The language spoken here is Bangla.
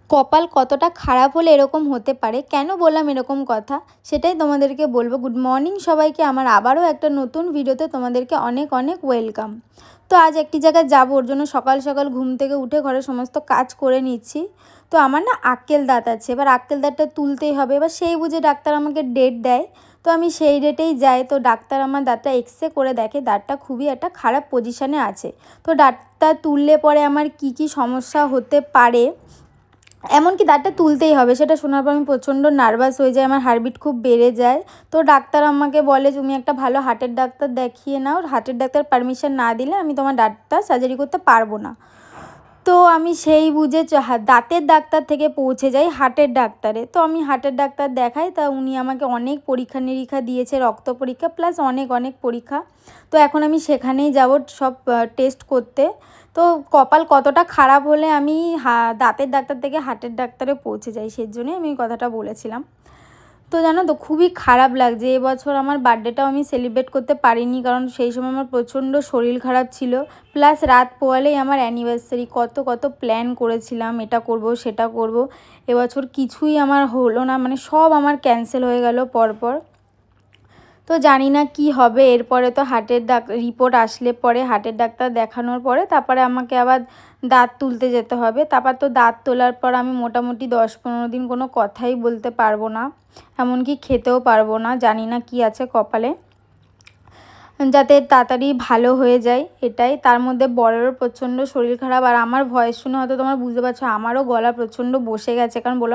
কপাল কতটা খারাপ হলে এরকম হতে পারে, কেন বললাম এরকম কথা সেটাই তোমাদেরকে বলবো। গুড মর্নিং সবাইকে, আমার আবারও একটা নতুন ভিডিওতে তোমাদেরকে অনেক অনেক ওয়েলকাম। তো আজ একটি জায়গায় যাবো, ওর জন্য সকাল সকাল ঘুম থেকে উঠে ঘরের সমস্ত কাজ করে নিচ্ছি। তো আমার না আক্কেল দাঁত আছে, এবার আক্কেল দাঁতটা তুলতেই হবে। এবার সেই বুঝে ডাক্তার আমাকে ডেট দেয়, তো আমি সেই ডেটেই যাই। তো ডাক্তার আমার দাঁতটা এক্সরে করে দেখে দাঁতটা খুবই একটা খারাপ পজিশানে আছে। তো দাঁতটা তুললে পরে আমার কি কি সমস্যা হতে পারে, এমনকি দাঁতটা তুলতেই হবে, সেটা শোনার পর আমি প্রচণ্ড নার্ভাস হয়ে যাই, আমার হার্টবিট খুব বেড়ে যায়। তো ডাক্তার আমাকে বলে তুমি একটা ভালো হার্টের ডাক্তার দেখিয়ে নাও, হার্টের ডাক্তার পারমিশন না দিলে আমি তোমার দাঁতটা সার্জারি করতে পারবো না। তো আমি সেই বুঝে দাঁতের ডাক্তার থেকে পৌঁছে যাই হার্টের ডাক্তারে। তো আমি হার্টের ডাক্তার দেখাই, তা উনি আমাকে অনেক পরীক্ষা নিরীক্ষা দিয়েছে, রক্ত পরীক্ষা প্লাস অনেক অনেক পরীক্ষা। তো এখন আমি সেখানেই যাব সব টেস্ট করতে। তো কপাল কতটা খারাপ হলে আমি দাঁতের ডাক্তার থেকে হার্টের ডাক্তারে পৌঁছে যাই, সেই জন্যই আমি কথাটা বলেছিলাম। তো জানো তো খুবই খারাপ লাগছে, এবছর আমার বার্থডেটাও আমি সেলিব্রেট করতে পারিনি, কারণ সেই সময় আমার প্রচণ্ড শরীর খারাপ ছিল। প্লাস রাত পোয়ালেই আমার অ্যানিভার্সারি, কত কত প্ল্যান করেছিলাম, এটা করব সেটা করব। এবছর কিছুই আমার হলো না, মানে সব আমার ক্যান্সেল হয়ে গেল পরপর। তো জানি না কি হবে এরপরে। তো হার্টের রিপোর্ট আসলে পরে হার্টের ডাক্তার দেখানোর পরে তারপরে আমাকে আবার দাঁত তুলতে যেতে হবে। তারপর তো দাঁত তোলার পর আমি মোটামুটি 10-15 দিন কোনো কথাই বলতে পারবো না, এমনকি খেতেও পারবো না। জানি না কি আছে কপালে, যাতে তাড়াতাড়ি ভালো হয়ে যায় এটাই। তার মধ্যে বড়েরও প্রচণ্ড শরীর খারাপ, আর আমার ভয়েস শুনে হয়তো তোমরা বুঝতে পারছো আমারও গলা প্রচণ্ড বসে গেছে, কারণ